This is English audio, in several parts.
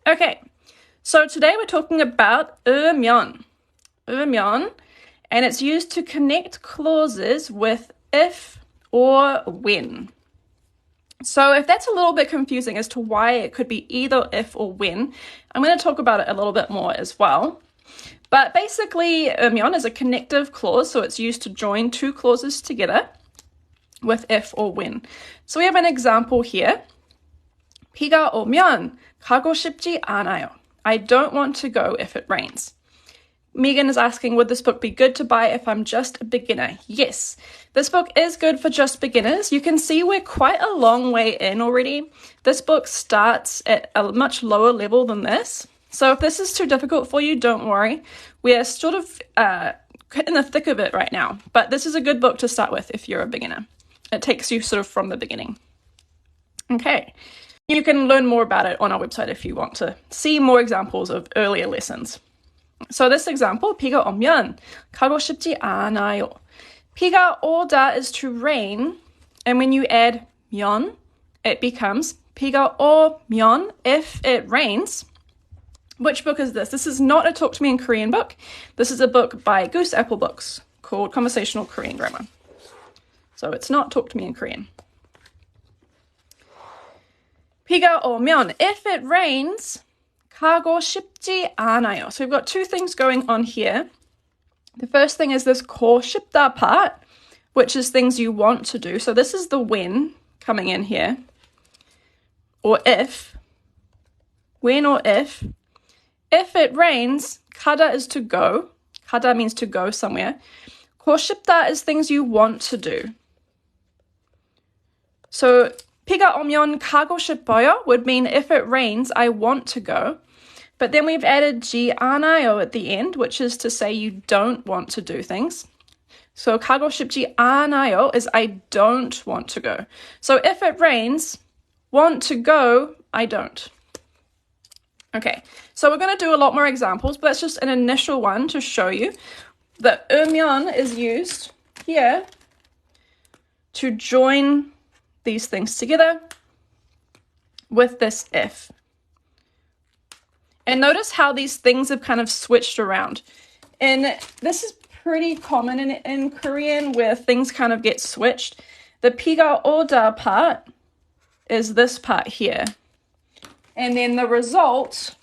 Okay, so today we're talking about 으면, and it's used to connect clauses with if or when. So if that's a little bit confusing as to why it could be either if or when, I'm going to talk about it a little bit more as well. But basically, 으면 is a connective clause, so it's used to join two clauses together with if or when. So we have an example here. 비가 오면 가고 싶지 않아요. I don't want to go if it rains. Megan is asking, would this book be good to buy if I'm just a beginner? Yes, this book is good for just beginners. You can see we're quite a long way in already. This book starts at a much lower level than this. So if this is too difficult for you, don't worry. We're sort of in the thick of it right now. But this is a good book to start with if you're a beginner. It takes you sort of from the beginning. Okay. You can learn more about it on our website if you want to see more examples of earlier lessons. So this example, 비가 오면 가고 싶지 않아요. 비가 오다 is to rain, and when you add 면, it becomes 비가 오면 if it rains. Which book is this? This is not a Talk to Me in Korean book. This is a book by Goose Apple Books called Conversational Korean Grammar. So it's not Talk to Me in Korean. 비가 오면, if it rains, 가고 싶지 않아요. So we've got two things going on here. The first thing is this 고 싶다 part, which is things you want to do. So this is the when coming in here. Or if. When or if. If it rains, 가다 is to go. 가다 means to go somewhere. 고 싶다 is things you want to do. So 비가 오면 가고 싶어요 would mean if it rains, I want to go. But then we've added 지 않아요 at the end, which is to say you don't want to do things. So 가고 싶지 않아요 is I don't want to go. So if it rains, want to go, I don't. Okay, so we're going to do a lot more examples, but that's just an initial one to show you that 으면 is used here to join these things together with this if. And notice how these things have kind of switched around. And this is pretty common in Korean where things kind of get switched. The 비가 오다 part is this part here. And then the result,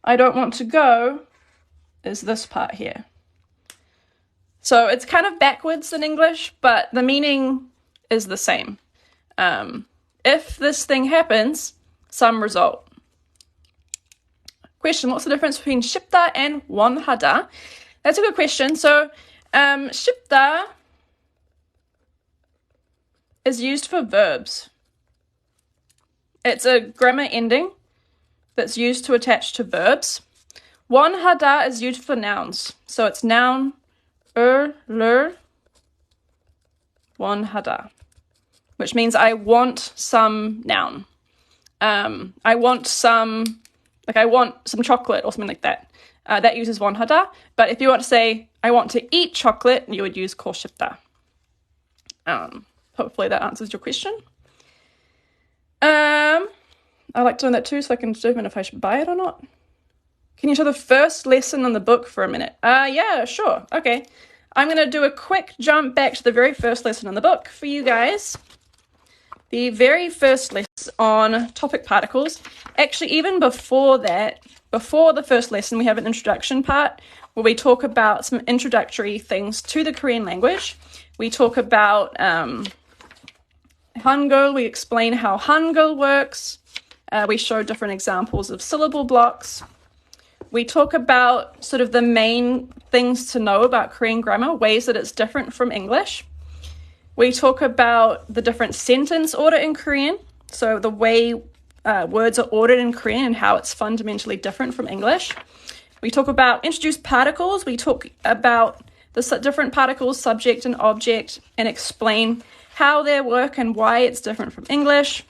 I don't want to go, is this part here. So it's kind of backwards in English, but the meaning is the same. If this thing happens, some result. Question, what's the difference between 싶다 and 원하다? That's a good question. So 싶다 is used for verbs. It's a grammar ending that's used to attach to verbs. 원하다 is used for nouns. So it's noun, ler, 원하다, which means I want some noun. I want some chocolate or something like that. That uses 원하다. But if you want to say, I want to eat chocolate, you would use 고 싶다. Hopefully that answers your question. I like doing that too, so I can determine if I should buy it or not. Can you show the first lesson in the book for a minute? Yeah, sure. Okay. I'm going to do a quick jump back to the very first lesson in the book for you guys. The very first lesson on topic particles. Actually, even before that, before the first lesson, we have an introduction part where we talk about some introductory things to the Korean language. We talk about Hangul. We explain how Hangul works. We show different examples of syllable blocks. We talk about sort of the main things to know about Korean grammar, ways that it's different from English. We talk about the different sentence order in Korean, so the way words are ordered in Korean and how it's fundamentally different from English. We talk about introduced particles. We talk about the different particles, subject and object, and explain how they work and why it's different from English.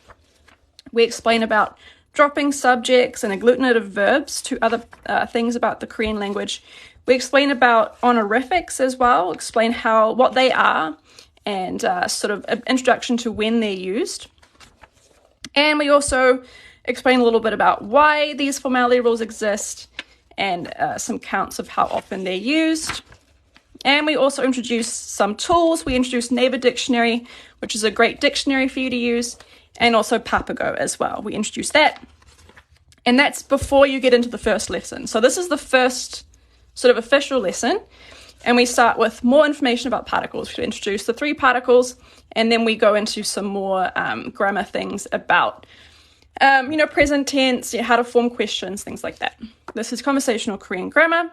We explain about dropping subjects and agglutinative verbs to other things about the Korean language. We explain about honorifics as well, explain what they are, and sort of an introduction to when they're used. And we also explain a little bit about why these formality rules exist, and some counts of how often they're used. And we also introduce some tools. We introduced Naver Dictionary, which is a great dictionary for you to use, and also Papago as well. We introduced that. And that's before you get into the first lesson. So this is the first sort of official lesson. And we start with more information about particles. We introduce the 3 particles, and then we go into some more grammar things about, present tense, how to form questions, things like that. This is Conversational Korean Grammar.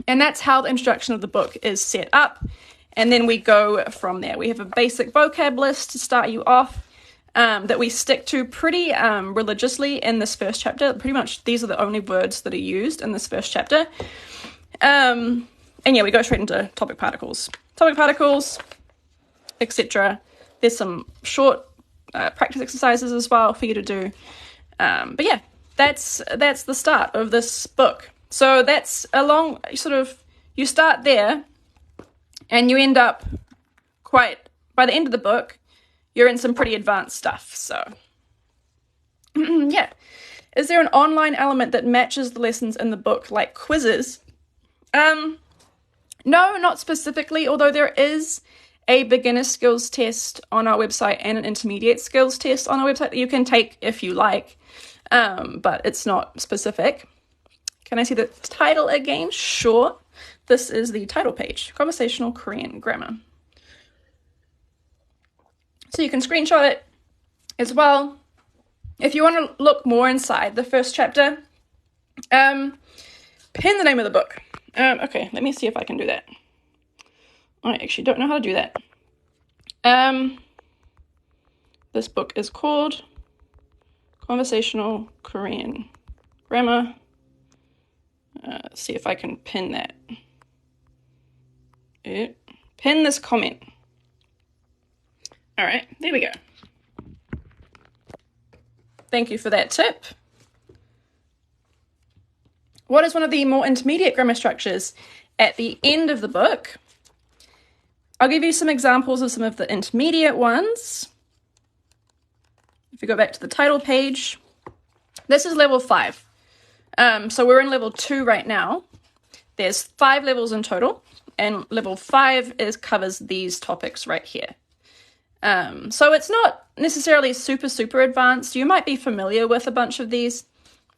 And that's how the introduction of the book is set up. And then we go from there. We have a basic vocab list to start you off that we stick to pretty religiously in this first chapter. Pretty much these are the only words that are used in this first chapter. And yeah, we go straight into topic particles. Topic particles, etc. There's some short practice exercises as well for you to do. But yeah, that's the start of this book. So that's a long you start there and you end up by the end of the book, you're in some pretty advanced stuff. So yeah. Is there an online element that matches the lessons in the book, like quizzes? No, not specifically, although there is a beginner skills test on our website and an intermediate skills test on our website that you can take if you like, but it's not specific. Can I see the title again? Sure. This is the title page, Conversational Korean Grammar. So you can screenshot it as well. If you want to look more inside the first chapter, pin the name of the book. Okay, let me see if I can do that. I actually don't know how to do that. This book is called Conversational Korean Grammar. See if I can pin that. Pin this comment. All right, there we go. Thank you for that tip. What is one of the more intermediate grammar structures at the end of the book? I'll give you some examples of some of the intermediate ones. If you go back to the title page, this is level 5. So we're in level 2 right now. There's 5 levels in total, and level 5 covers these topics right here. So it's not necessarily super advanced. You might be familiar with a bunch of these,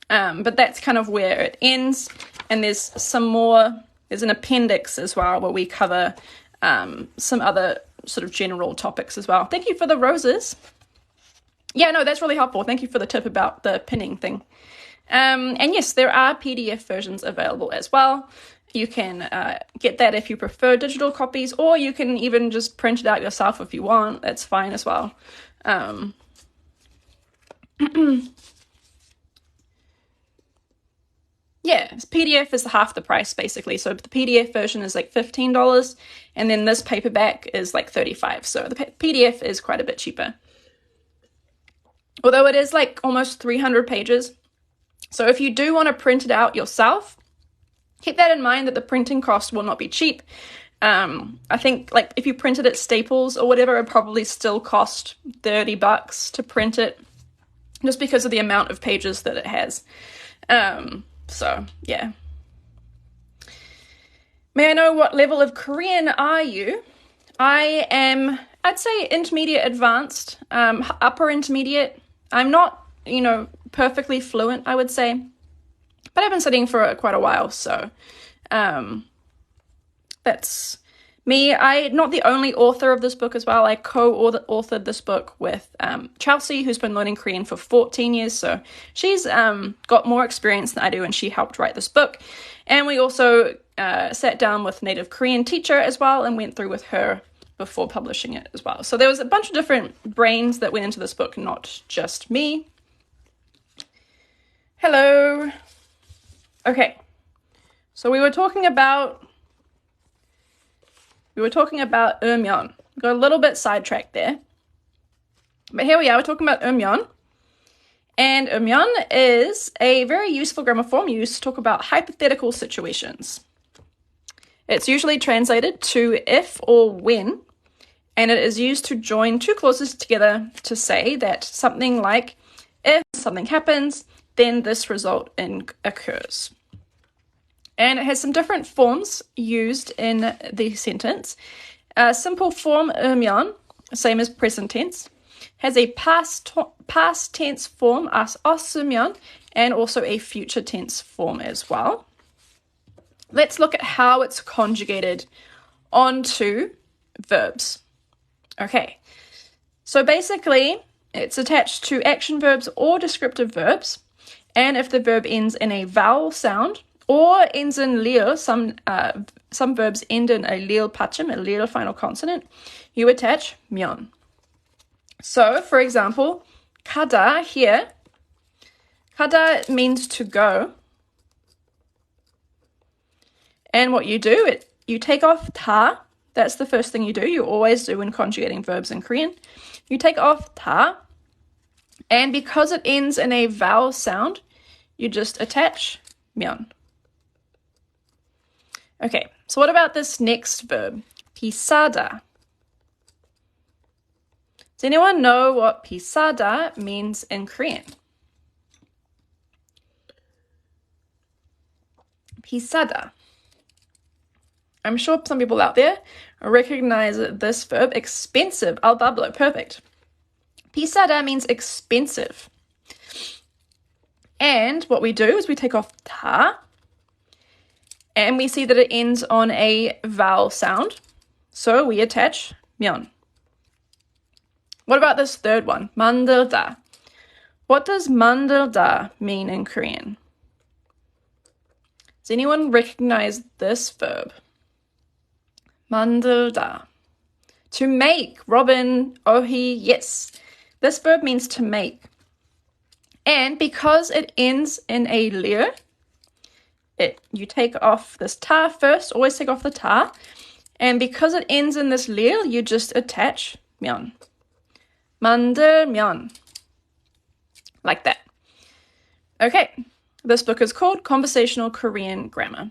but that's kind of where it ends. And there's an appendix as well where we cover some other sort of general topics as well. Thank you for the roses. Yeah, no, that's really helpful. Thank you for the tip about the pinning thing. And yes, there are PDF versions available as well. You can get that if you prefer digital copies, or you can even just print it out yourself if you want. That's fine as well. Yeah, PDF is half the price basically. So the PDF version is like $15, and then this paperback is like $35. So the PDF is quite a bit cheaper. Although it is like almost 300 pages. So if you do want to print it out yourself, keep that in mind that the printing cost will not be cheap. I think like if you print it at Staples or whatever, it probably still cost $30 to print it, just because of the amount of pages that it has. So yeah. May I know what level of Korean are you? I am, I'd say intermediate advanced, upper intermediate. I'm not, perfectly fluent, I would say. But I've been studying for quite a while, so that's me. I'm not the only author of this book as well. I co-authored this book with Chelsea, who's been learning Korean for 14 years, so she's got more experience than I do, and she helped write this book. And we also sat down with a native Korean teacher as well and went through with her before publishing it as well. So there was a bunch of different brains that went into this book, not just me. Hello. Okay, so we were talking about 음연. Got a little bit sidetracked there. But here we are, we're talking about 음연. And 음연 is a very useful grammar form used to talk about hypothetical situations. It's usually translated to if or when, and it is used to join two clauses together to say that something like, if something happens, then this result occurs. And it has some different forms used in the sentence. Simple form, 으면, same as present tense, has a past tense form, 없으면, and also a future tense form as well. Let's look at how it's conjugated onto verbs. Okay, so basically it's attached to action verbs or descriptive verbs, and if the verb ends in a vowel sound or ends in lil, some verbs end in a lil pachim, a lil final consonant, you attach 면. So, for example, 가다 here, 가다 means to go. And what you do, you take off 다. That's the first thing you do. You always do when conjugating verbs in Korean. You take off 다. And because it ends in a vowel sound, you just attach 면. Okay, so what about this next verb? 비싸다. Does anyone know what 비싸다 means in Korean? 비싸다. I'm sure some people out there recognize this verb, expensive. Al bablo, perfect. 비싸다 means expensive. And what we do is we take off 다, and we see that it ends on a vowel sound. So we attach 면. What about this third one? 만들다. What does 만들다 mean in Korean? Does anyone recognize this verb? 만들다. To make. Robin, Ohi, yes. This verb means to make. And because it ends in a lir, you take off this ta first, always take off the ta. And because it ends in this lir, you just attach 면. 만들면. Like that. Okay, this book is called Conversational Korean Grammar.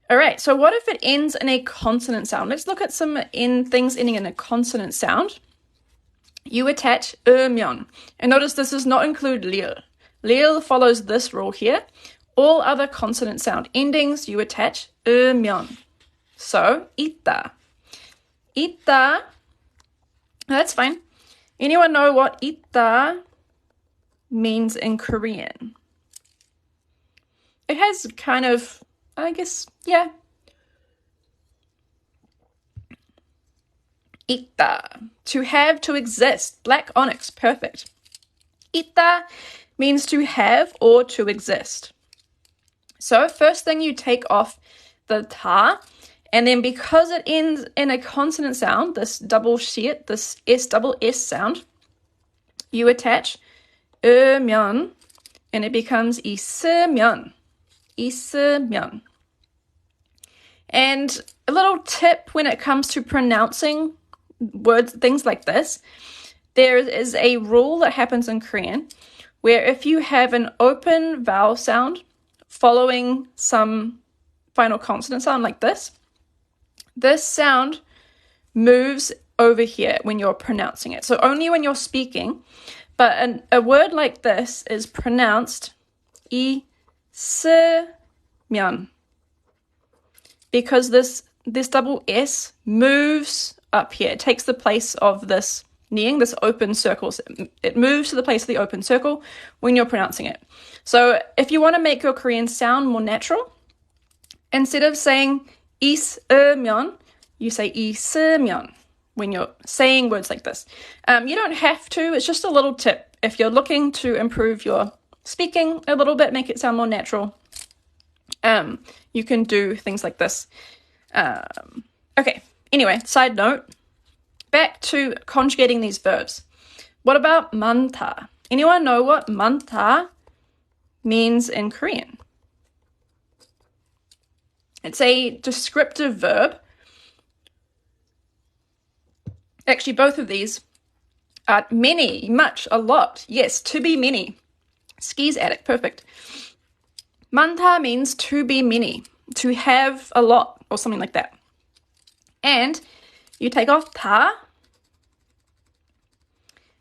All right, so what if it ends in a consonant sound? Let's look at some things ending in a consonant sound. You attach 으면. And notice this does not include lil. Lil follows this rule here. All other consonant sound endings, you attach 으면. So, 있다. 있다. That's fine. Anyone know what 있다 means in Korean? It has kind of, I guess, yeah. 있다. To have, to exist. Black onyx, perfect. 있다 means to have or to exist. So first thing you take off the 다, and then because it ends in a consonant sound, this double shit, this S double S sound, you attach 으면, and it becomes 있으면. 있으면. And a little tip when it comes to pronouncing words, things like this, there is a rule that happens in Korean where if you have an open vowel sound following some final consonant sound like this sound moves over here when you're pronouncing it. So only when you're speaking, but a word like this is pronounced 있으면 because this double S moves up here. It takes the place of this ning, this open circle. It moves to the place of the open circle when you're pronouncing it. So if you want to make your Korean sound more natural, instead of saying 있으면, you say 있으면 when you're saying words like this. You don't have to. It's just a little tip. If you're looking to improve your speaking a little bit, make it sound more natural, you can do things like this. Okay, anyway, side note, back to conjugating these verbs. What about 많다? Anyone know what 많다 means in Korean? It's a descriptive verb. Actually, both of these are many, much, a lot. Yes, to be many. Skis attic, perfect. 많다 means to be many, to have a lot, or something like that. And you take off 다,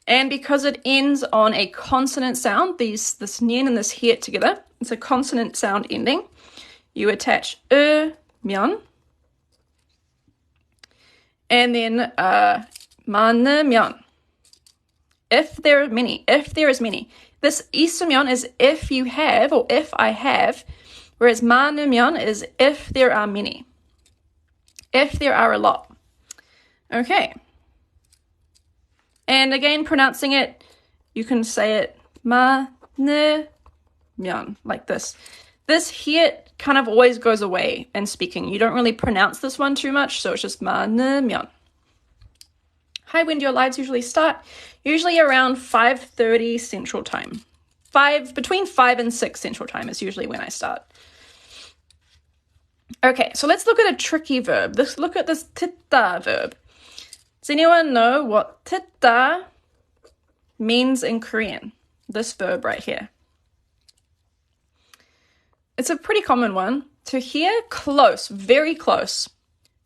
And because it ends on a consonant sound, this nien and this hiet together, it's a consonant sound ending, you attach myeon. And then 많으면, if there are many, if there is many. This 있으면 is if you have or if I have, whereas 많으면 is if there are many, if there are a lot. Okay. And again, pronouncing it, you can say it 많으면, like this. This hiet kind of always goes away in speaking. You don't really pronounce this one too much, so it's just 많으면. Hi, when do your lives usually start? Usually around 5:30 Central Time. Between 5 and 6 Central Time is usually when I start. Okay, so let's look at a tricky verb. Let's look at this 듣다 verb. Does anyone know what 듣다 means in Korean? This verb right here. It's a pretty common one. To hear, close, very close,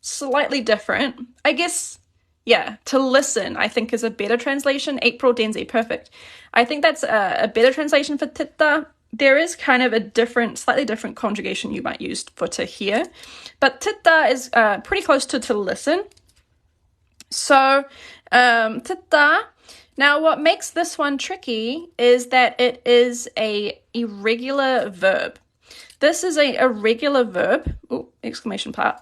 slightly different. I guess, yeah, to listen, I think is a better translation. April Denzi, perfect. I think that's a better translation for 듣다. There is kind of a slightly different conjugation you might use for to hear. But 듣다 is pretty close to listen. So, 듣다. Now, what makes this one tricky is that it is a irregular verb. This is a irregular verb. Oh, exclamation part.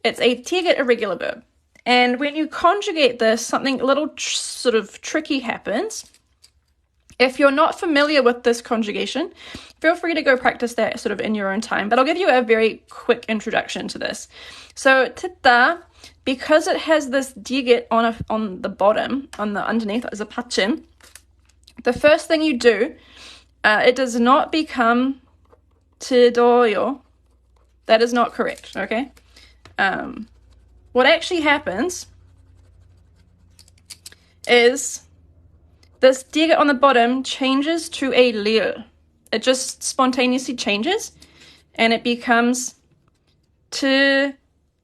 It's a tiget irregular verb. And when you conjugate this, something a little sort of tricky happens. If you're not familiar with this conjugation, feel free to go practice that sort of in your own time. But I'll give you a very quick introduction to this. So, 듣다, because it has this diget on the bottom, underneath as a 받침, the first thing you do, it does not become 들어요. That is not correct, okay? What actually happens is this diget on the bottom changes to a lir. It just spontaneously changes, and it becomes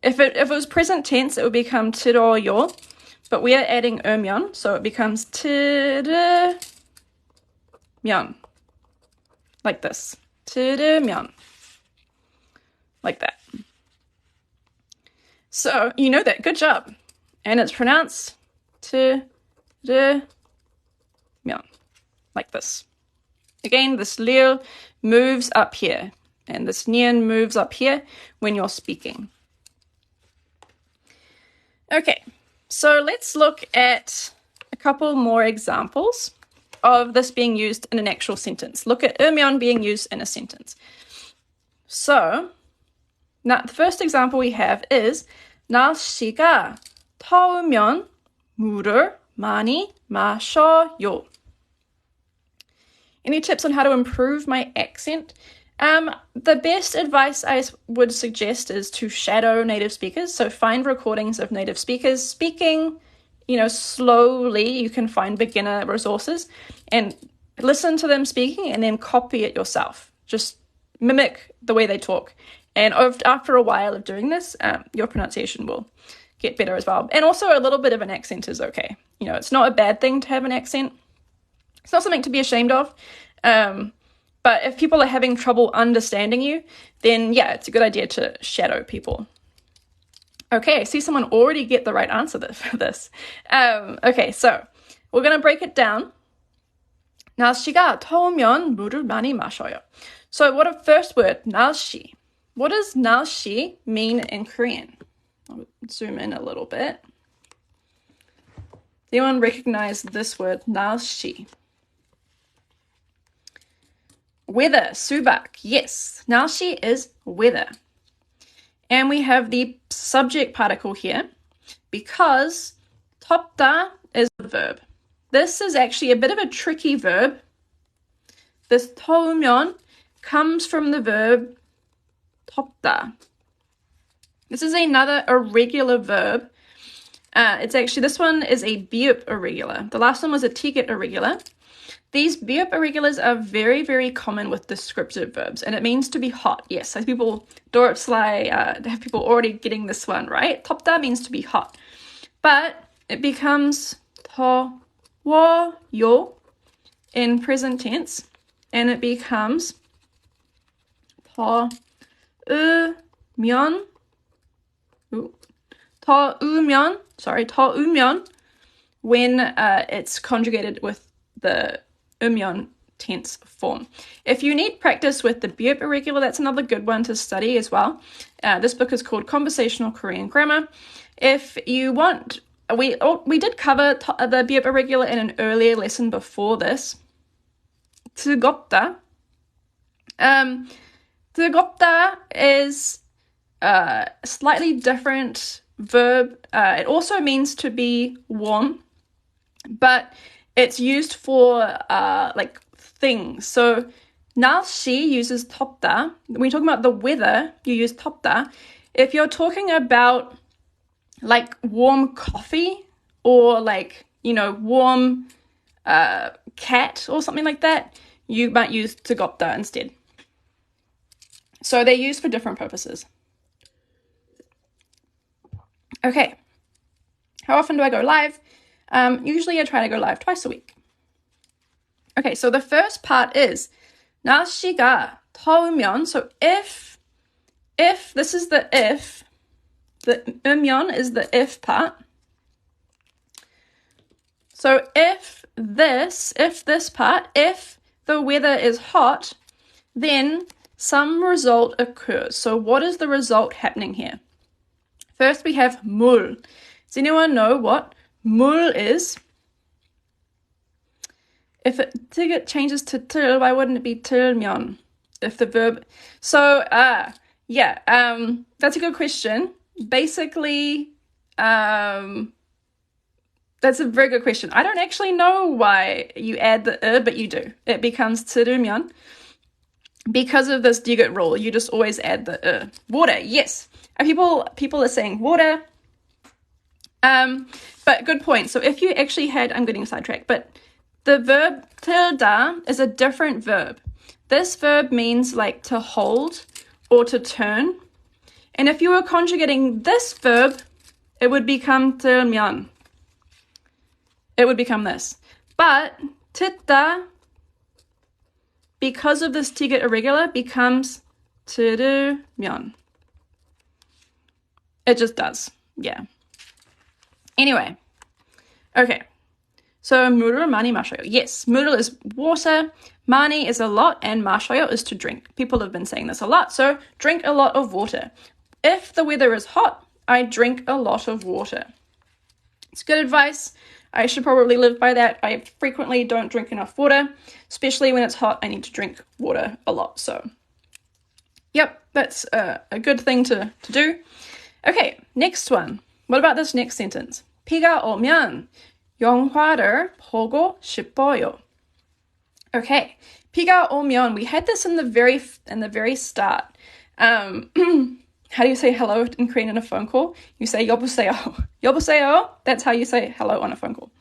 if it was present tense, it would become 들어요, but we are adding 음연, so it becomes 들으면, like this. 들으면, like that. So, you know that, good job. And it's pronounced 들으면, like this. Again, this lir moves up here, and this nien moves up here when you're speaking. Okay, so let's look at a couple more examples of this being used in an actual sentence. Look at 음연 being used in a sentence. So, now the first example we have is 날씨가 더우면 물을 많이 마셔요. Any tips on how to improve my accent? The best advice I would suggest is to shadow native speakers. So find recordings of native speakers speaking, slowly. You can find beginner resources and listen to them speaking and then copy it yourself. Just mimic the way they talk. And after a while of doing this, your pronunciation will get better as well. And also a little bit of an accent is okay. It's not a bad thing to have an accent. It's not something to be ashamed of. But if people are having trouble understanding you, then yeah, it's a good idea to shadow people. Okay, I see someone already get the right answer for this. Okay, so we're going to break it down. 날씨가 더우면 물을 많이 마셔요. So what a first word, 날씨. What does 날씨 mean in Korean? I'll zoom in a little bit. Does anyone recognize this word, 날씨? Weather, 수박, yes. 날씨 is weather. And we have the subject particle here because 덥다 is a verb. This is actually a bit of a tricky verb. This 더우면 comes from the verb 덥다. This is another irregular verb. This one is a biup irregular. The last one was a tiget irregular. These biup irregulars are very, very common with descriptive verbs, and it means to be hot. Yes, have people already getting this one, right? 덥다 means to be hot. But it becomes 더 워요 in present tense, and it becomes 더으면 더으면 when it's conjugated with the 음연 tense form. If you need practice with the verb irregular, that's another good one to study as well. This book is called Conversational Korean Grammar. If you want, we did cover the verb irregular in an earlier lesson before this. 뜨겁다. 뜨겁다 is a slightly different verb. It also means to be warm, but it's used for like things. So 날씨 uses 덥다. When you're talking about the weather, you use 덥다. If you're talking about like warm coffee or like, you know, warm cat or something like that, you might use 뜨겁다 instead. So they're used for different purposes. Okay. How often do I go live? Usually I try to go live twice a week. Okay, so the first part is 날씨가 더우면, so if, this is the if, the 음연 is the if part. So if this part, if the weather is hot, then some result occurs. So what is the result happening here? First we have 물. Does anyone know what 물 is? If it changes to 틀, why wouldn't it be 틀면? If the verb... So, that's a good question. Basically, that's a very good question. I don't actually know why you add the but you do. It becomes 틀면. Because of this digot rule, you just always add the Water, yes. People are saying water. But good point. So if you actually had... I'm getting sidetracked, but the verb 틀다 is a different verb. This verb means like to hold or to turn. And if you were conjugating this verb, it would become 틀면. It would become this. But 듣다, because of this ticket irregular, becomes 들으면. It just does. Yeah. Anyway. Okay. So 물을 많이 마셔요. Yes, 물을 is water, 많이 is a lot, and 마셔요 is to drink. People have been saying this a lot, so drink a lot of water. If the weather is hot, I drink a lot of water. It's good advice. I should probably live by that. I frequently don't drink enough water, especially when it's hot. I need to drink water a lot. So, yep, that's a good thing to do. Okay, next one. What about this next sentence? 비가 오면 영화를 보고 싶어요. Okay, 비가 오면. We had this in the very start. How do you say hello in Korean in a phone call? You say 여보세요. 여보세요. That's how you say hello on a phone call.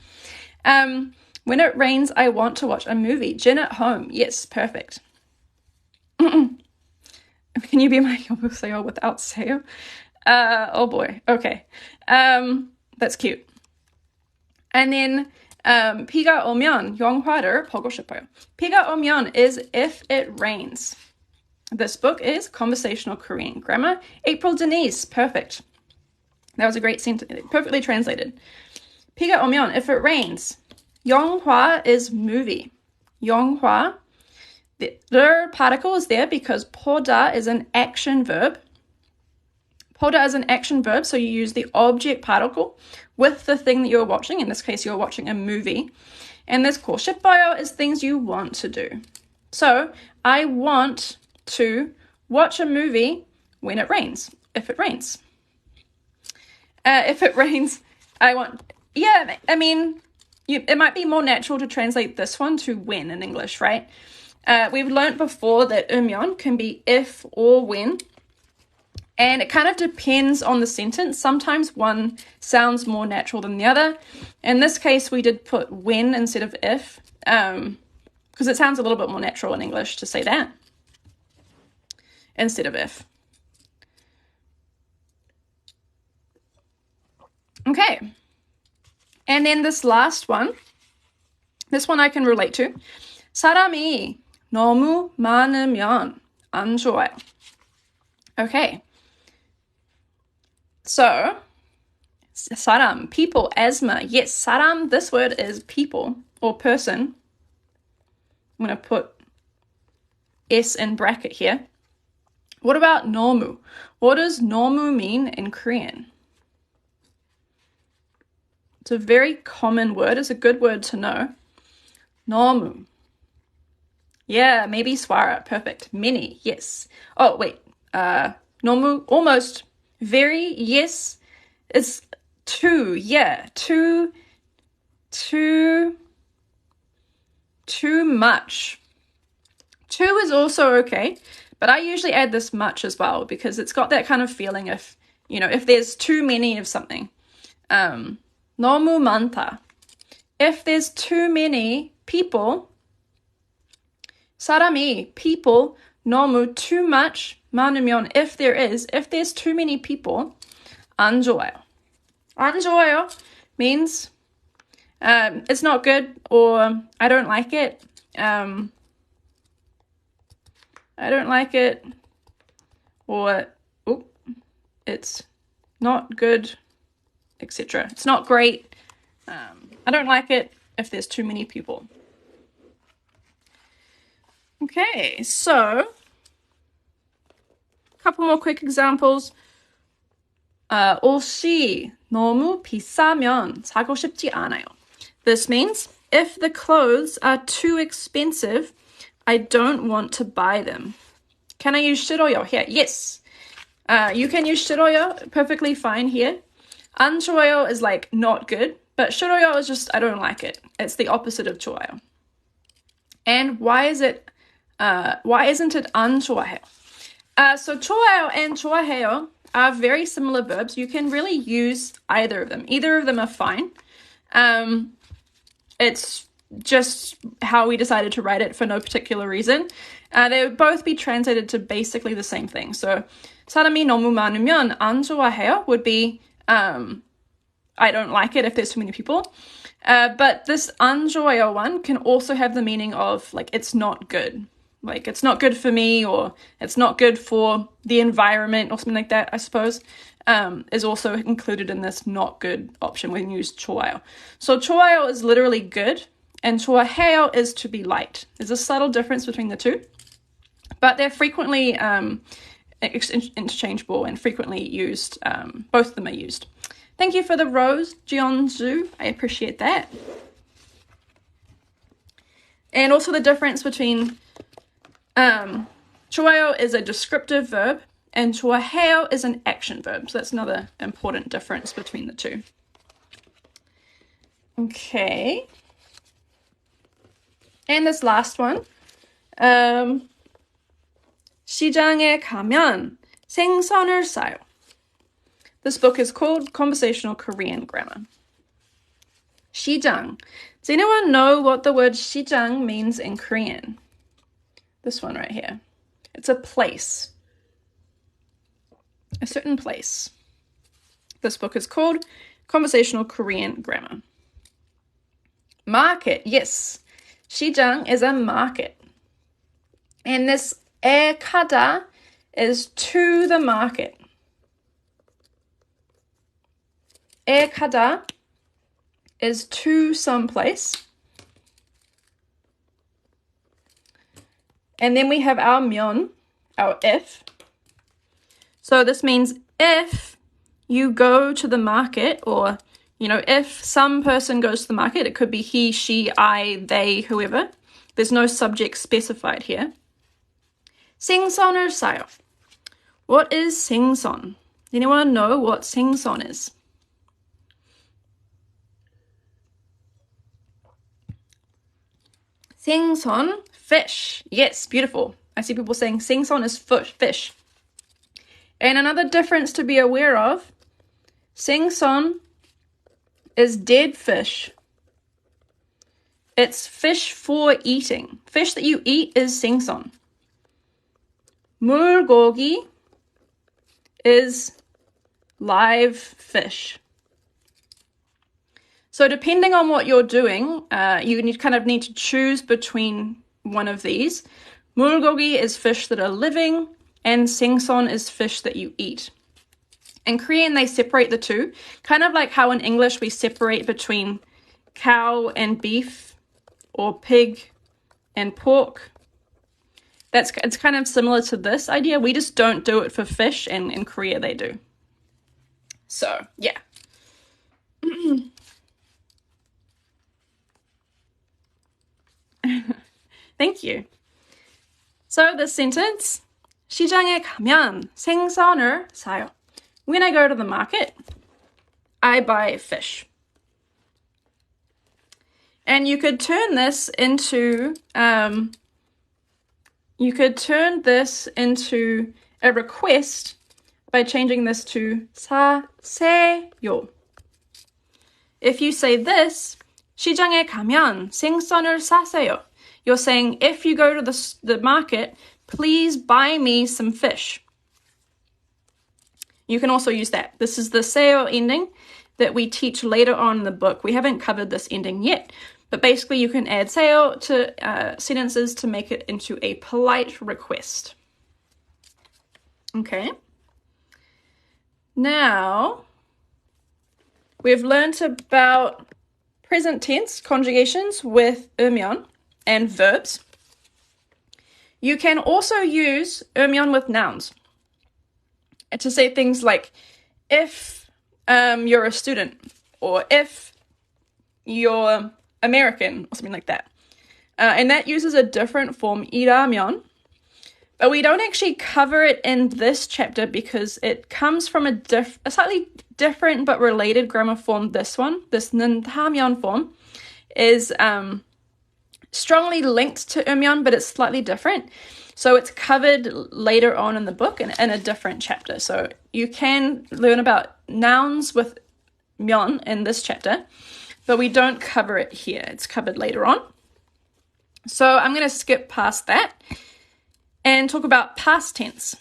When it rains, I want to watch a movie. Gin at home. Yes, perfect. Can you be my 여보세요 without 세요? Oh boy. Okay. That's cute. And then 비가 오면 영화를 보고 싶어요. 비가 오면 is if it rains. This book is Conversational Korean Grammar. April Denise, perfect. That was a great sentence, perfectly translated. 비가 오면, if it rains. 영화 is movie. 영화. The particle is there because 보다 is an action verb. 보다 is an action verb, so you use the object particle with the thing that you're watching. In this case, you're watching a movie. And this 보고 싶어요 is things you want to do. So, I want to watch a movie when it rains, if it rains. If it rains, I want... Yeah, I mean, it might be more natural to translate this one to when in English, right? We've learned before that 음연 can be if or when. And it kind of depends on the sentence. Sometimes one sounds more natural than the other. In this case, we did put when instead of if, because it sounds a little bit more natural in English to say that instead of if. Okay. And then this last one, This one I can relate to. 사람이 너무 많으면 안 좋아요. Okay. So, 사람, people, asthma. Yes, 사람, this word is people or person. I'm going to put S in bracket here. What about 너무? What does 너무 mean in Korean? It's a very common word. It's a good word to know. 너무. Yeah, maybe swara. Perfect. Many. Yes. Oh, wait. 너무. Almost. Very. Yes. It's too. Yeah. Too much. Too is also okay, but I usually add this much as well because it's got that kind of feeling if there's too many of something. 너무 많다. If there's too many people, 사람이, people, 너무, too much, 많으면, if there's too many people, 안 좋아요. 안 좋아요 means it's not good or I don't like it. I don't like it or it's not good, etc. It's not great. I don't like it if there's too many people. Okay, so a couple more quick examples. 옷이 너무 비싸면 사고 싶지 않아요. This means if the clothes are too expensive, I don't want to buy them. Can I use 싫어요 here? Yes. You can use 싫어요 perfectly fine here. 안 좋아요 is like not good, but 싫어요 is just I don't like it. It's the opposite of 좋아요. And why isn't it 안 좋아해요? So 좋아요 and 좋아해요 are very similar verbs. You can really use either of them. Either of them are fine. It's just how we decided to write it for no particular reason. They would both be translated to basically the same thing. So 사람이 너무 많으면 안 좋아해요 would be I don't like it if there's too many people. But this 안 좋아요 one can also have the meaning of like it's not good. Like it's not good for me or it's not good for the environment or something like that, I suppose, is also included in this not good option when you use 좋아요. So 좋아요 is literally good and 좋아해요 is to be liked. There's a subtle difference between the two, but they're frequently interchangeable and frequently used. Both of them are used. Thank you for the rose, Jeonju. I appreciate that. And also the difference between 좋아요 is a descriptive verb and 좋아해요 is an action verb. So that's another important difference between the two. Okay. And this last one. 시장에 가면 생선을 사요. This book is called Conversational Korean Grammar. 시장. Does anyone know what the word 시장 means in Korean? This one right here. It's a place. A certain place. This book is called Conversational Korean Grammar. Market. Yes. 시장 is a market. And this 에 가다 is to the market. 에 가다 is to some place. And then we have our 면, our if. So this means if you go to the market, or, if some person goes to the market, it could be he, she, I, they, whoever. There's no subject specified here. 생선을 사요. What is 생선? Anyone know what 생선 is? 생선, fish. Yes, beautiful. I see people saying 생선 is fish. And another difference to be aware of, 생선 is dead fish. It's fish for eating. Fish that you eat is 생선. 물고기 is live fish. So depending on what you're doing, you kind of need to choose between one of these. 물고기 is fish that are living, and 생선 is fish that you eat. In Korean, they separate the two, kind of like how in English we separate between cow and beef, or pig and pork. It's kind of similar to this idea. We just don't do it for fish, and in Korea they do. So, yeah. Thank you. So the sentence, 시장에 가면 생선을 사요. When I go to the market, I buy fish. And you could turn this into a request by changing this to 사세요. If you say this, 시장에 가면 생선을 사세요. You're saying, if you go to the market, please buy me some fish. You can also use that. This is the 세요 ending that we teach later on in the book. We haven't covered this ending yet, but basically you can add 세요 to sentences to make it into a polite request. Okay. Now, we've learned about present tense conjugations with 으면 and verbs. You can also use 으면 with nouns to say things like if you're a student, or if you're American, or something like that. And that uses a different form, 이라면, but we don't actually cover it in this chapter because it comes from a slightly different but related grammar form. This one, this 는하면 form, is strongly linked to 으면, but it's slightly different. So it's covered later on in the book in a different chapter. So you can learn about nouns with 면 in this chapter, but we don't cover it here. It's covered later on. So I'm going to skip past that and talk about past tense.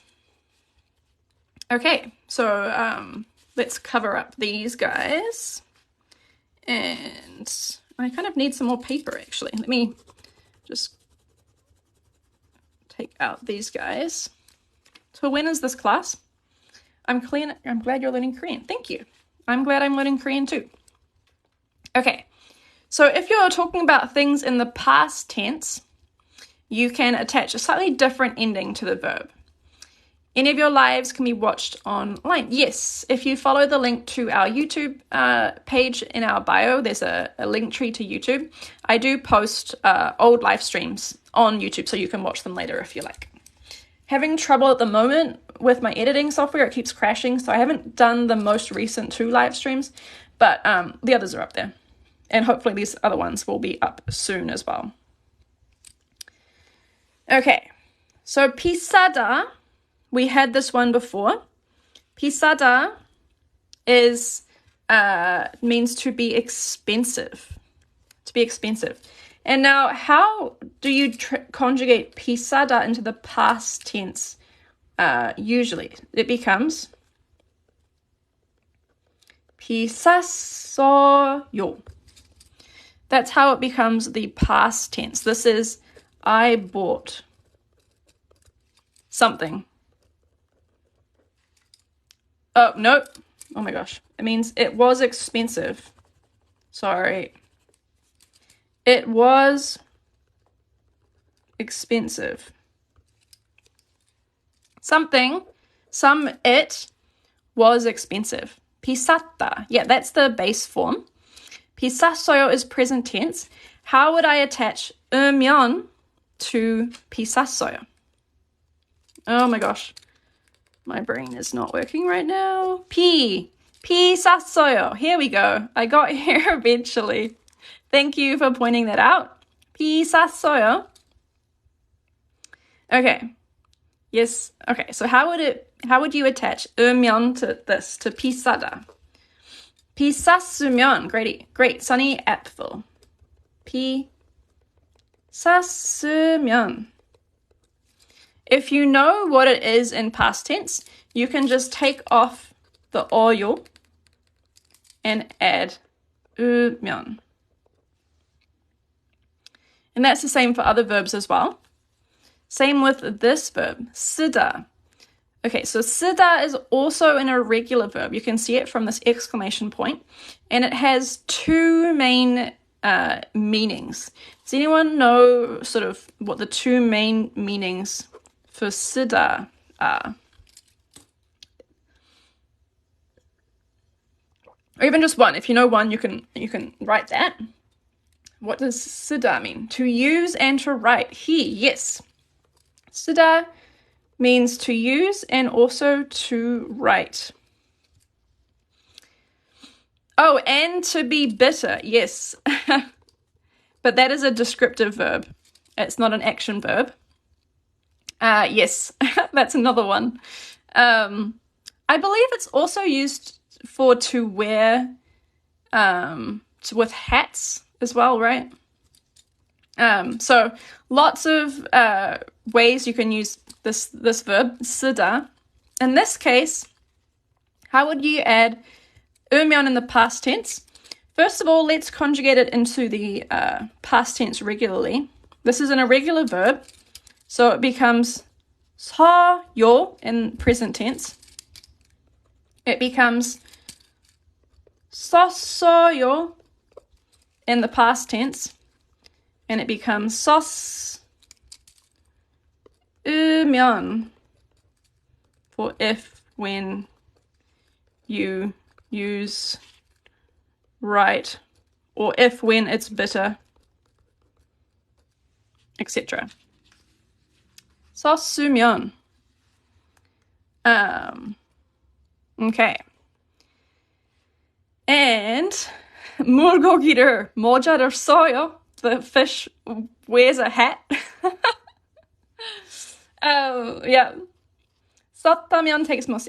Okay, so let's cover up these guys. And I kind of need some more paper, actually. Let me just take out these guys. So when is this class? I'm glad you're learning Korean. Thank you. I'm glad I'm learning Korean too. Okay, so if you're talking about things in the past tense, you can attach a slightly different ending to the verb. Any of your lives can be watched online. Yes, if you follow the link to our YouTube page in our bio, there's a link tree to YouTube. I do post old live streams on YouTube, so you can watch them later if you like. Having trouble at the moment with my editing software, it keeps crashing, so I haven't done the most recent 2 live streams, but the others are up there. And hopefully these other ones will be up soon as well. Okay, so 비싸다, we had this one before. 비싸다 is means to be expensive. To be expensive. And now, how do you conjugate 비싸다 into the past tense? Usually, it becomes 비쌌어요. That's how it becomes the past tense. This is I bought something. Oh, no. Oh my gosh. It means it was expensive. Sorry. It was expensive. It was expensive. 비쌌다. Yeah, that's the base form. 비쌌어요 is present tense. How would I attach 으면 to 비쌌어요? Oh my gosh. My brain is not working right now. 비쌌어요. Here we go. I got here eventually. Thank you for pointing that out. 비쌌어요. Okay. Yes. Okay. So how would you attach 으면 to this, to 비싸다? 비쌌으면. Great. Sunny Apfel. 비쌌으면. If you know what it is in past tense, you can just take off the 어요 and add 으면. And that's the same for other verbs as well. Same with this verb, 쓰다. Okay, so 쓰다 is also an irregular verb. You can see it from this exclamation point, and it has two main meanings. Does anyone know sort of what the two main meanings for 쓰다 are? Or even just one. If you know one, you can write that. What does 쓰다 mean? To use and to write. Here, yes. 쓰다 means to use and also to write. Oh, and to be bitter, yes. But that is a descriptive verb. It's not an action verb. Yes, that's another one. I believe it's also used for to wear with hats as well, right? So lots of ways you can use this verb, 쓰다. In this case, how would you add 으면 in the past tense? First of all, let's conjugate it into the past tense regularly. This is an irregular verb, so it becomes 서요 in present tense. It becomes 썼어요 in the past tense. And it becomes 썼으면 for if, when you use, write, or if, when it's bitter, etc. 썼으면. Okay. And 물고기를 모자를 써요. The fish wears a hat. Yeah. 썼다면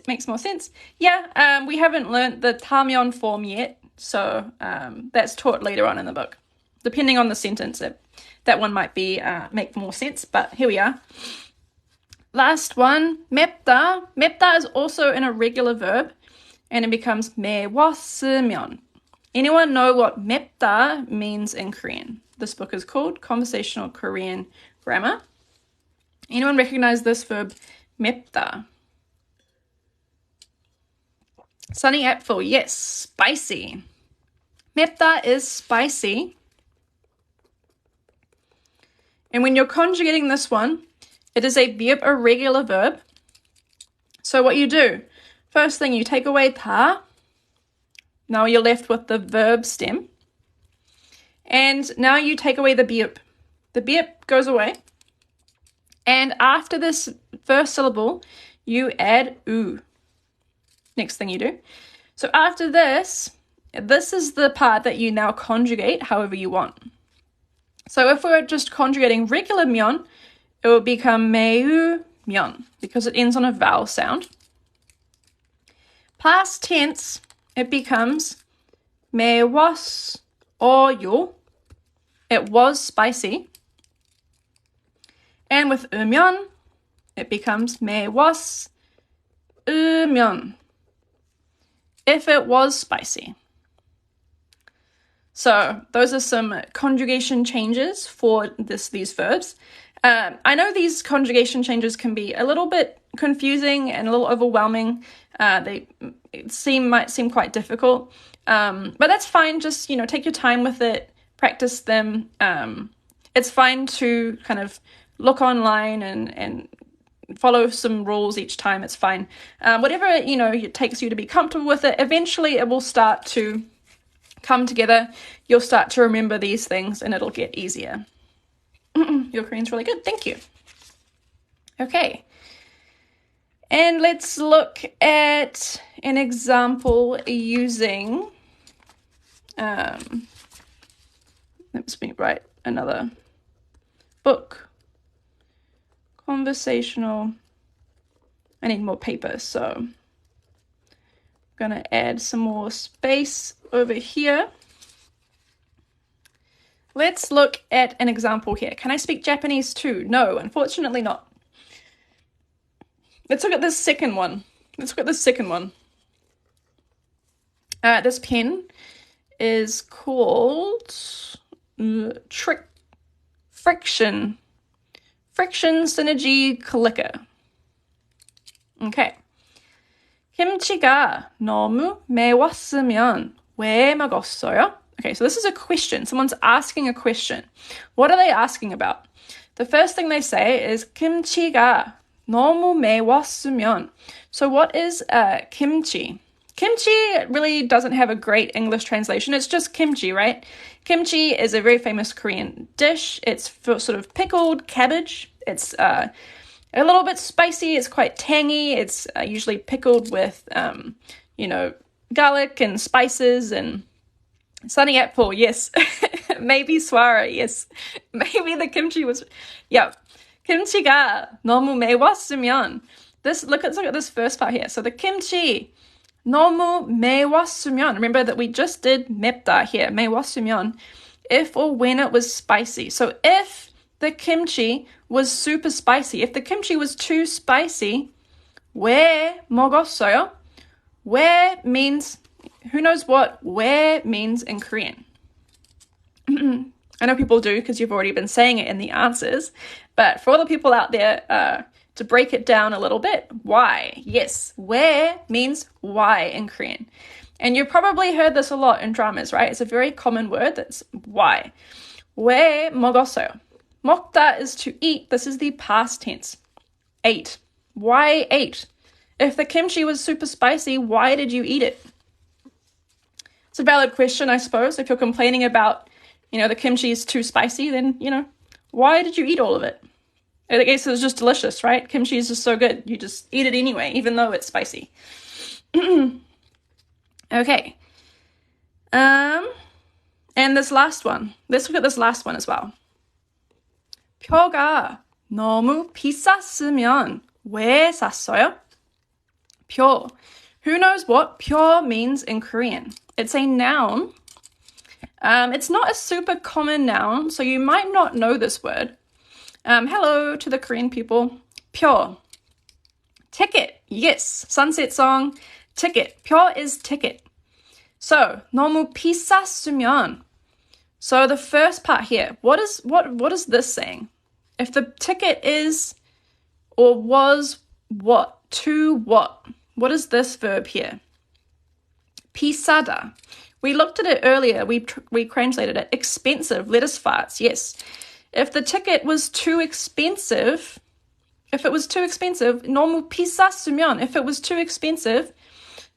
makes more sense. Yeah, we haven't learnt the 타면 form yet, so that's taught later on in the book. Depending on the sentence, that one might be make more sense, but here we are. Last one, 맵다. 맵다 is also an irregular verb, and it becomes 매웠으면. Anyone know what 맵다 means in Korean? This book is called Conversational Korean Grammar. Anyone recognize this verb, 맵다? Sunny Apple, yes, spicy. 맵다 is spicy. And when you're conjugating this one, it is a verb irregular verb. So what you do, first thing you take away 다. Now you're left with the verb stem. And now you take away the verb. The verb goes away. And after this first syllable, you add u. Next thing you do. So after this is the part that you now conjugate however you want. So if we're just conjugating regular 면, it will become 매우면 because it ends on a vowel sound. Past tense, it becomes 매웠어요. It was spicy. And with 으면, it becomes 매웠으면. If it was spicy. So those are some conjugation changes for these verbs. I know these conjugation changes can be a little bit confusing and a little overwhelming. They might seem quite difficult, but that's fine. Just take your time with it, practice them. It's fine to kind of look online and follow some rules each time. It's fine. Whatever it takes you to be comfortable with it. Eventually, it will start to come together. You'll start to remember these things, and it'll get easier. Your Korean's really good. Thank you. Okay. And let's look at an example using, let me write another book. Conversational. I need more paper, so I'm going to add some more space over here. Let's look at an example here. Can I speak Japanese too? No, unfortunately not. Let's look at this second one. This pen is called friction. Friction synergy clicker. Okay. 김치가 너무 매웠으면 왜 먹었어요? Okay, so this is a question. Someone's asking a question. What are they asking about? The first thing they say is 김치가 너무 매웠으면. So what is kimchi? Kimchi really doesn't have a great English translation. It's just kimchi, right? Kimchi is a very famous Korean dish. It's for sort of pickled cabbage. It's a little bit spicy. It's quite tangy. It's usually pickled with, garlic and spices and sunny apple. Yes. Maybe swara. Yes. Maybe the kimchi was, yeah. 김치가 너무 매웠으면. Look at this first part here. So the kimchi 너무 매웠으면. Remember that we just did 맵다 here. 매웠으면. If or when it was spicy. So if the kimchi was super spicy, if the kimchi was too spicy, 왜 먹었어요? 왜 means, who knows what 왜 means in Korean? I know people do because you've already been saying it in the answers, but for all the people out there, to break it down a little bit, why? Yes, 왜 means why in Korean. And you've probably heard this a lot in dramas, right? It's a very common word, that's why. 왜 먹었어요? 먹다 is to eat. This is the past tense. Ate. Why ate? If the kimchi was super spicy, why did you eat it? It's a valid question, I suppose. If you're complaining about, the kimchi is too spicy, then, why did you eat all of it? I guess it was just delicious, right? Kimchi is just so good. You just eat it anyway, even though it's spicy. Okay. And this last one. Let's look at this last one as well. 표가 너무 비쌌으면 왜 샀어요? 표. Who knows what 표 means in Korean? It's a noun. It's not a super common noun, so you might not know this word. Hello to the Korean people. 표. Ticket. Yes. Sunset song. Ticket. 표 is ticket. So, 너무 비쌌으면. So the first part here, what is this saying? If the ticket is or was what? To what? What is this verb here? 비싸다. We looked at it earlier. We translated it. Expensive. Lettuce farts. Yes. If the ticket was too expensive, 너무 비쌌으면, if it was too expensive.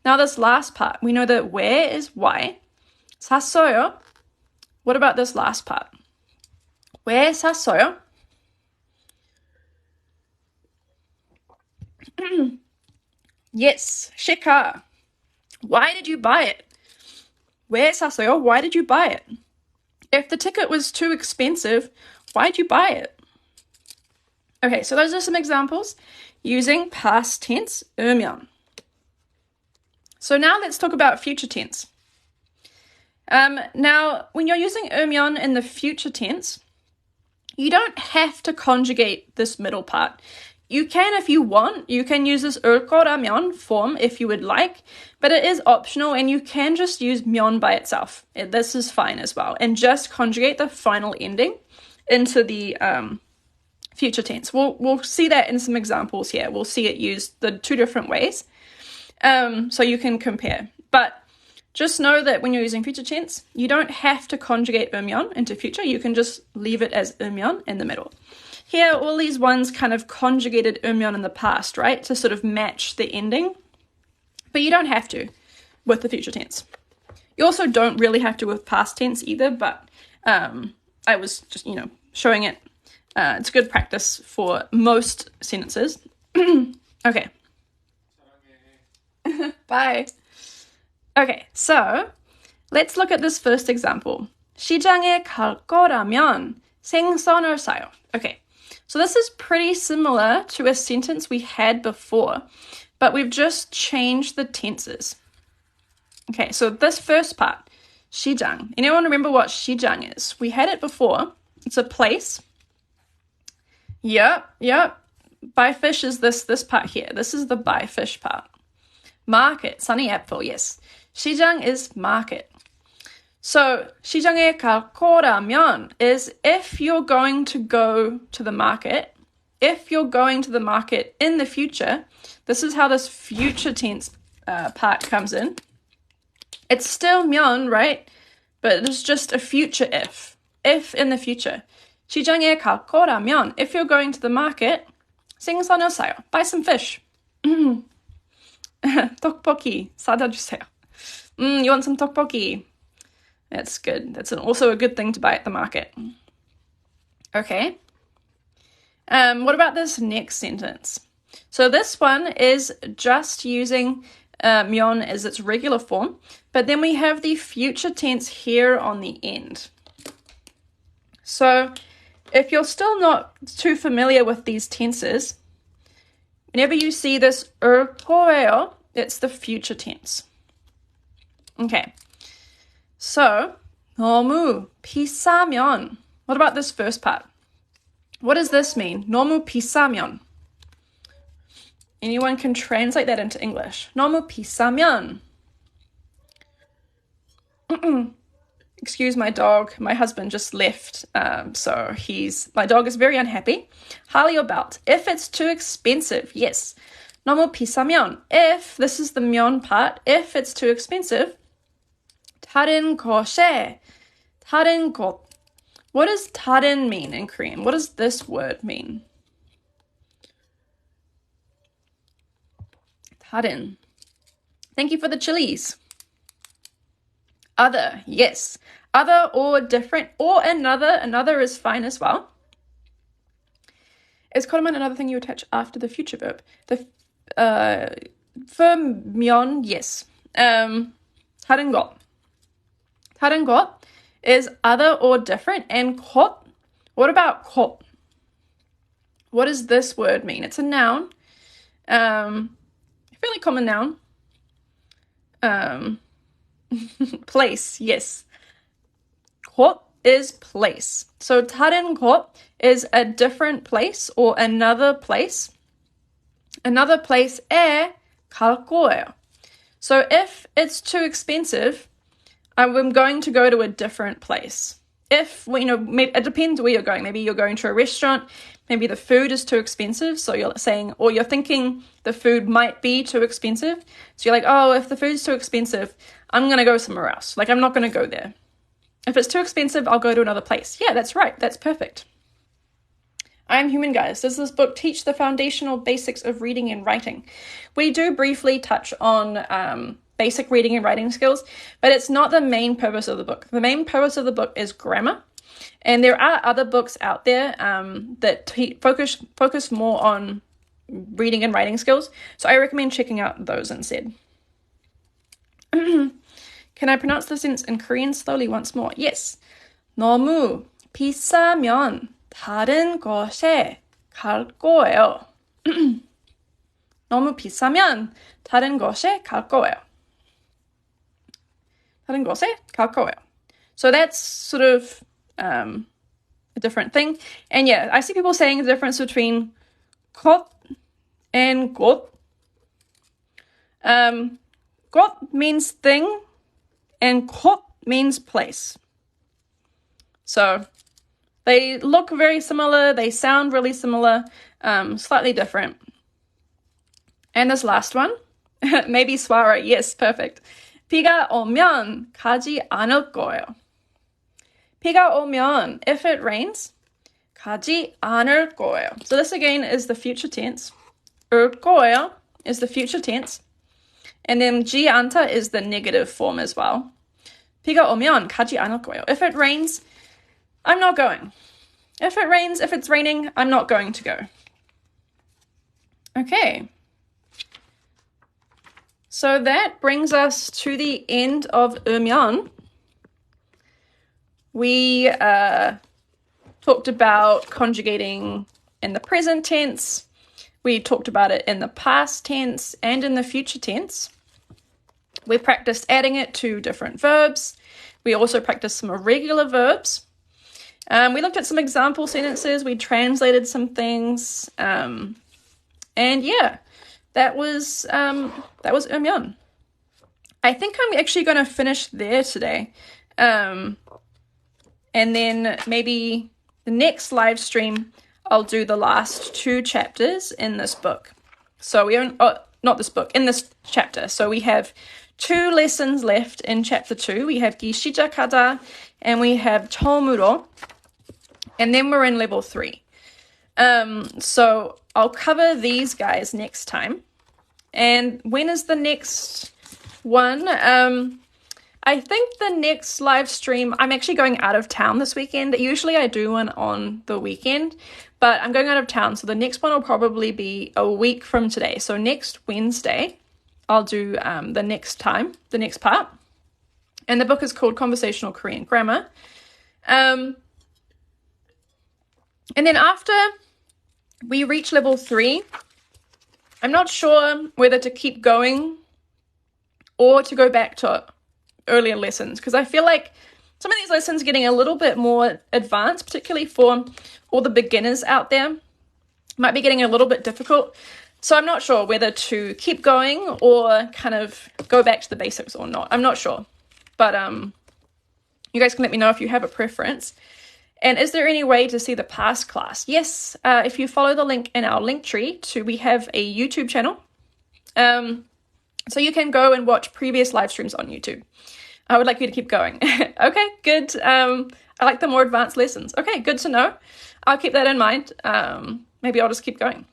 Now this last part, we know that where is why. 샀어요. What about this last part? 왜 샀어요? Yes, 시카. Why did you buy it? 왜 샀어요? Why did you buy it? If the ticket was too expensive, why did you buy it? Okay, so those are some examples using past tense, 으면. So now let's talk about future tense. Now, when you're using 으면 in the future tense, you don't have to conjugate this middle part. You can if you want. You can use this 올 거라면 form if you would like, but it is optional and you can just use 면 by itself. This is fine as well. And just conjugate the final ending into the future tense. We'll see that in some examples here. We'll see it used the two different ways. So you can compare. But just know that when you're using future tense, you don't have to conjugate 으면 into future. You can just leave it as 으면 in the middle. Here, all these ones kind of conjugated 으면 in the past, right? To sort of match the ending. But you don't have to with the future tense. You also don't really have to with past tense either, but I was just, showing it. It's good practice for most sentences. Okay. Bye. Okay, so let's look at this first example. 시장에 갈 거라면 생선을 사요. Okay, so this is pretty similar to a sentence we had before, but we've just changed the tenses. Okay, so this first part, 시장. Anyone remember what 시장 is? We had it before. It's a place. Yep. Buy fish is this part here. This is the buy fish part. Market, sunny apple, yes. 시장 is market. So 시장에 갈 거라면 is if you're going to go to the market, if you're going to the market in the future, this is how this future tense part comes in. It's still 면, right? But it's just a future if in the future. 시장에 갈 거라면, if you're going to the market, 생선을 buy some fish. 떡볶이 사다 주세요. You want some 떡볶이? That's good. That's also a good thing to buy at the market. Okay. What about this next sentence? So this one is just using 면 as its regular form, but then we have the future tense here on the end. So if you're still not too familiar with these tenses, whenever you see this 거예요, it's the future tense. Okay. So, 너무 비싸면. What about this first part? What does this mean? 너무 비싸면. Anyone can translate that into English. 너무 비싸면. Excuse my dog. My husband just left, so my dog is very unhappy. Harley or belt. If it's too expensive, yes. 너무 비싸면. If, this is the 면 part, if it's too expensive, 다른 곳에, 다른 곳. What does 다른 mean in Korean? What does this word mean? 다른. Thank you for the chilies. Other, yes. Other or different or another. Another is fine as well. Is 거라면 another thing you attach after the future verb? The for 면, yes. 다른 곳. 다른 곳 is other or different, and 곳, what about 곳? What does this word mean? It's a noun, fairly common noun. Place, yes. 곳 is place. So 다른 곳 is a different place or another place. Another place,에 갈 거예요. So if it's too expensive, I'm going to go to a different place. If, maybe, it depends where you're going. Maybe you're going to a restaurant. Maybe the food is too expensive. So you're saying, or you're thinking the food might be too expensive. So you're like, oh, if the food's too expensive, I'm going to go somewhere else. Like, I'm not going to go there. If it's too expensive, I'll go to another place. Yeah, that's right. That's perfect. I'm Human, guys. Does this book teach the foundational basics of reading and writing? We do briefly touch on basic reading and writing skills, but it's not the main purpose of the book. The main purpose of the book is grammar, and there are other books out there that focus more on reading and writing skills, so I recommend checking out those instead. Can I pronounce the sentence in Korean slowly once more? Yes. 너무 비싸면 다른 곳에 갈 거예요. 너무 비싸면 다른 곳에 갈 거예요. 다른 곳에 갈 거예요. So that's sort of a different thing. And yeah, I see people saying the difference between 곳 and 곳. 곳 means thing, and 곳 means place. So they look very similar, they sound really similar, slightly different. And this last one, maybe swara, yes, perfect. 비가 오면 가지 않을 거예요. 비가 오면, if it rains, 가지 않을 거예요. So this again is the future tense. 올 거예요 is the future tense. And then 지 않다 is the negative form as well. 비가 오면 가지 않을 거예요. If it rains, I'm not going. If it's raining, I'm not going to go. Okay. So that brings us to the end of 으면. We talked about conjugating in the present tense. We talked about it in the past tense and in the future tense. We practiced adding it to different verbs. We also practiced some irregular verbs. We looked at some example sentences. We translated some things. And yeah, that was 으면. I think I'm actually going to finish there today. And then maybe the next live stream, I'll do the last 2 chapters in this book. So not this book, in this chapter. So we have 2 lessons left in chapter 2. We have 기 시작하다 and we have 처음으로. And then we're in level 3. So I'll cover these guys next time. And when is the next one? I think the next live stream, I'm actually going out of town this weekend. Usually I do one on the weekend, but I'm going out of town. So the next one will probably be a week from today. So next Wednesday, I'll do the next part. And the book is called Conversational Korean Grammar. And then after we reach level 3, I'm not sure whether to keep going or to go back to earlier lessons, because I feel like some of these lessons are getting a little bit more advanced, particularly for all the beginners out there. Might be getting a little bit difficult. So I'm not sure whether to keep going or kind of go back to the basics or not. I'm not sure. But you guys can let me know if you have a preference. And is there any way to see the past class? Yes, if you follow the link in our link tree, we have a YouTube channel. So you can go and watch previous live streams on YouTube. I would like you to keep going. Okay, good. I like the more advanced lessons. Okay, good to know. I'll keep that in mind. Maybe I'll just keep going.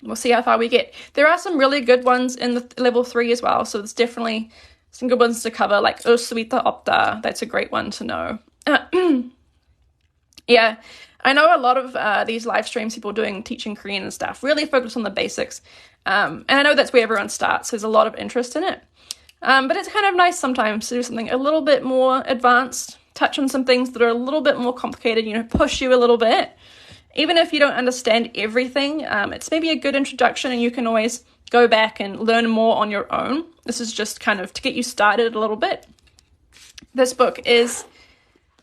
We'll see how far we get. There are some really good ones in the level 3 as well. So there's definitely some good ones to cover, like Uswita Opta. That's a great one to know. Yeah, I know a lot of these live streams, people doing teaching Korean and stuff, really focus on the basics. And I know that's where everyone starts. There's a lot of interest in it. But it's kind of nice sometimes to do something a little bit more advanced, touch on some things that are a little bit more complicated, push you a little bit. Even if you don't understand everything, it's maybe a good introduction and you can always go back and learn more on your own. This is just kind of to get you started a little bit. This book is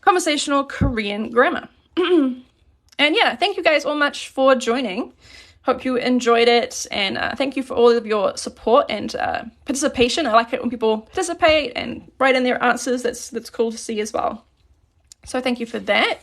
Conversational Korean Grammar. And yeah, thank you guys all much for joining. Hope you enjoyed it, and thank you for all of your support and participation. I like it when people participate and write in their answers. That's cool to see as well. So thank you for that.